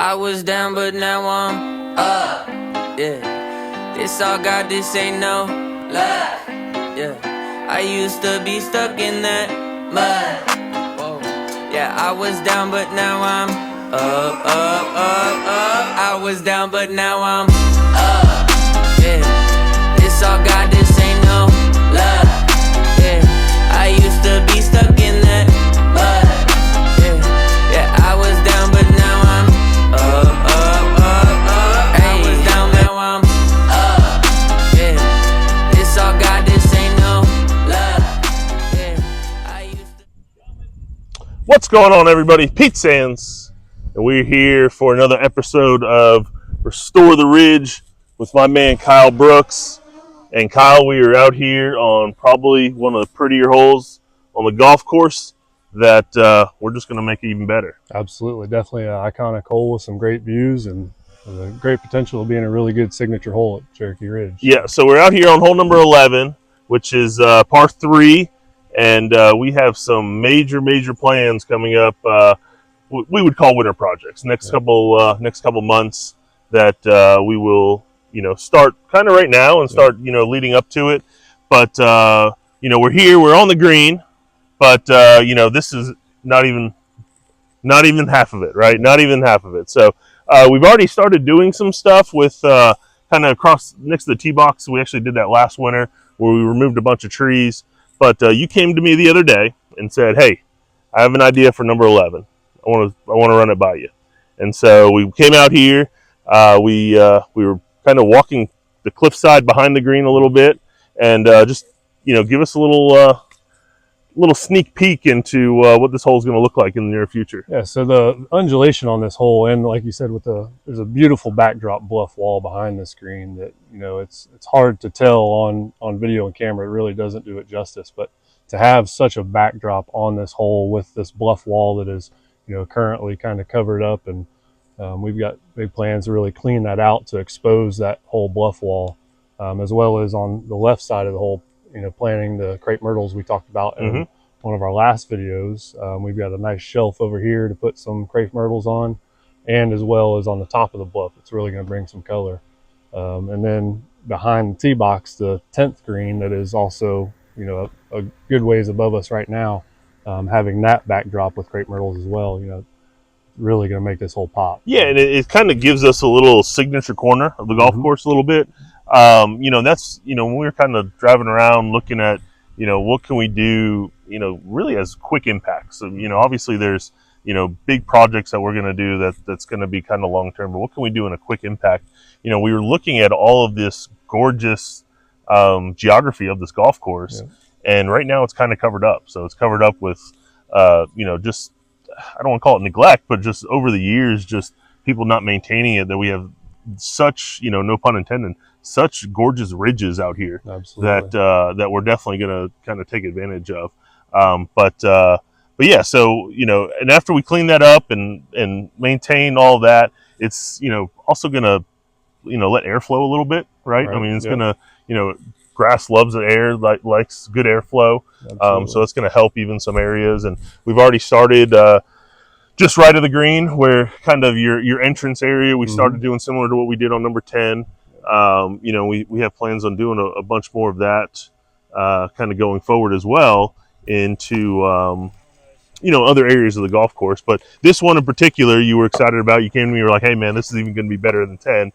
I was down, but now I'm up. Yeah, this all God, this ain't no luck. Yeah, I used to be stuck in that mud. Whoa. Yeah, I was down, but now I'm up. I was down, but now I'm up. Yeah, this all God, this ain't no luck. Yeah, I used to be stuck in that mud. Yeah, I was down, but now I'm up. I was down, now I'm up. Yeah, this all God, this ain't no love. Yeah, I used to. What's going on, everybody? Pete Sands, and we're here for another episode of Restore the Ridge with my man Kyle Brooks. And Kyle, we are out here on probably one of the prettier holes on the golf course that we're just going to make it even better. Absolutely, definitely an iconic hole with some great views and a great potential of being a really good signature hole at Cherokee Ridge. Yeah, so we're out here on hole number 11, which is par 3, and we have some major plans coming up. We would call winter projects. Next couple months that we will start kind of right now and start leading up to it. But we're here, we're on the green, but this is not even half of it, right? Not even half of it. So we've already started doing some stuff with kind of across next to the tee box. We actually did that last winter where we removed a bunch of trees. But you came to me the other day and said, "Hey, I have an idea for number 11. I want to run it by you." And so we came out here. We were kind of walking the cliffside behind the green a little bit, and just give us a little sneak peek into what this hole is going to look like in the near future. Yeah, so the undulation on this hole, and like you said, there's a beautiful backdrop bluff wall behind this green that it's hard to tell on video and camera. It really doesn't do it justice. But to have such a backdrop on this hole with this bluff wall that is currently kind of covered up, and we've got big plans to really clean that out to expose that whole bluff wall, as well as on the left side of the hole, planting the crepe myrtles we talked about in one of our last videos. We've got a nice shelf over here to put some crepe myrtles on, and as well as on the top of the bluff. It's really going to bring some color. And then behind the tee box, the 10th green that is also a good ways above us right now, having that backdrop with crepe myrtles as well, really going to make this hole pop. Yeah, and it kind of gives us a little signature corner of the golf course a little bit. That's when we were kind of driving around looking at what can we do really as quick impacts. So obviously there's big projects that we're going to do that's going to be kind of long term, but what can we do in a quick impact? We were looking at all of this gorgeous geography of this golf course, and right now it's kind of covered up. So it's covered up with just, I don't want to call it neglect, but just over the years, just people not maintaining it, that we have such, no pun intended, such gorgeous ridges out here. Absolutely. that we're definitely going to kind of take advantage of. But yeah, so, and after we clean that up and maintain all that, it's, also going to, let air flow a little bit, right? I mean, it's going to, grass loves the air, likes good airflow. So it's going to help even some areas. And we've already started, just right of the green, where kind of your entrance area, we started doing similar to what we did on number 10. We have plans on doing a bunch more of that, kind of going forward as well into, other areas of the golf course. But this one in particular, you were excited about. You came to me, you were like, "Hey man, this is even going to be better than 10.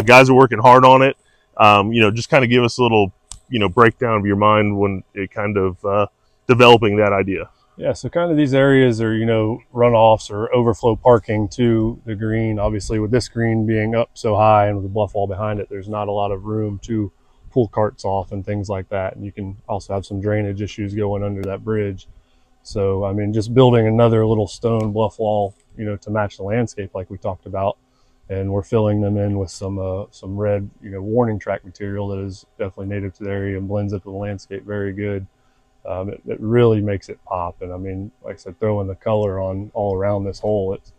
Guys are working hard on it. Just kind of give us a little, breakdown of your mind when it kind of, developing that idea." Yeah, so kind of these areas are, runoffs or overflow parking to the green. Obviously, with this green being up so high and with the bluff wall behind it, there's not a lot of room to pull carts off and things like that. And you can also have some drainage issues going under that bridge. So, I mean, just building another little stone bluff wall, to match the landscape like we talked about. And we're filling them in with some red, warning track material that is definitely native to the area and blends up to the landscape very good. It really makes it pop. And I mean, like I said, throwing the color on all around this hole, it's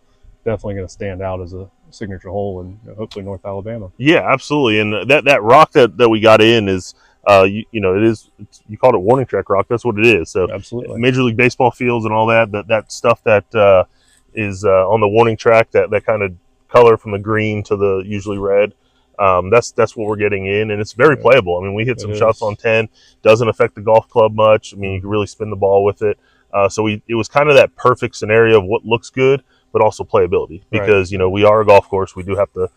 definitely going to stand out as a signature hole in hopefully North Alabama. Yeah, absolutely. And that rock that we got in is, you called it warning track rock. That's what it is. So absolutely, Major League Baseball fields and all that stuff that is on the warning track that kind of color from the green to the usually red. That's what we're getting in, and it's very playable. I mean, we hit some shots on 10. Doesn't affect the golf club much. I mean, you can really spin the ball with it. So it was kind of that perfect scenario of what looks good, but also playability, because we are a golf course. We do have to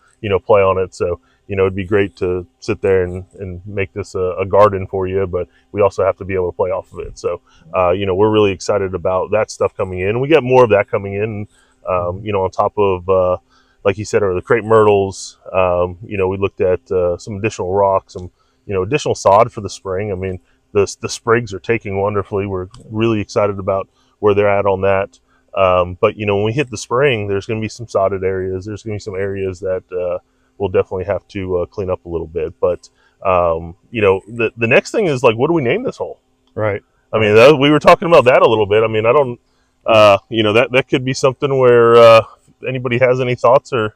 play on it. So it'd be great to sit there and make this a garden for you, but we also have to be able to play off of it. So we're really excited about that stuff coming in. We got more of that coming in. On top of like you said, or the crepe myrtles. We looked at some additional rocks, some additional sod for the spring. I mean, the sprigs are taking wonderfully. We're really excited about where they're at on that. But when we hit the spring, there's going to be some sodded areas. There's going to be some areas that we'll definitely have to clean up a little bit. But the next thing is, like, what do we name this hole? Right. I mean, we were talking about that a little bit. I mean, I don't, that could be something where anybody has any thoughts or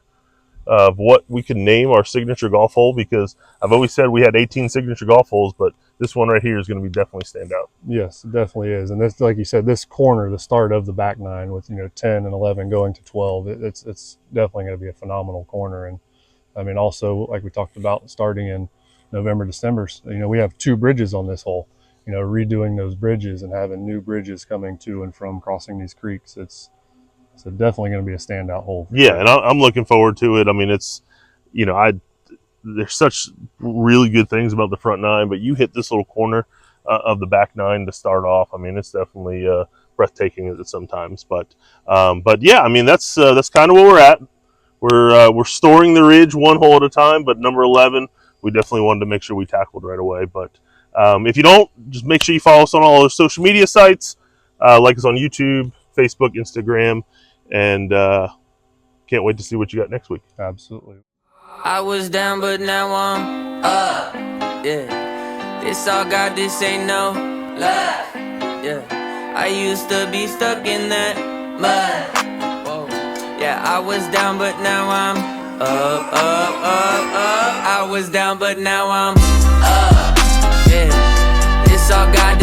of what we could name our signature golf hole, because I've always said we had 18 signature golf holes, but this one right here is going to be definitely stand out. Yes, it definitely is. And this, like you said, this corner, the start of the back nine with 10 and 11 going to 12, it's definitely going to be a phenomenal corner. And I mean, also, like we talked about, starting in November, December, we have 2 bridges on this hole. Redoing those bridges and having new bridges coming to and from crossing these creeks, it's definitely going to be a standout hole. Yeah, sure. And I'm looking forward to it. I mean, it's, there's such really good things about the front nine, but you hit this little corner of the back nine to start off. I mean, it's definitely breathtaking at sometimes. But yeah, I mean, that's kind of where we're at. We're storing the ridge one hole at a time, but number 11, we definitely wanted to make sure we tackled right away. But if you don't, just make sure you follow us on all our social media sites, like us on YouTube, Facebook, Instagram, and can't wait to see what you got next week. Absolutely. I was down, but now I'm up. Yeah, this all God, this ain't no luck. Yeah, I used to be stuck in that mud. Whoa. Yeah, I was down, but now I'm up. I was down, but now I'm up. Yeah, this all God.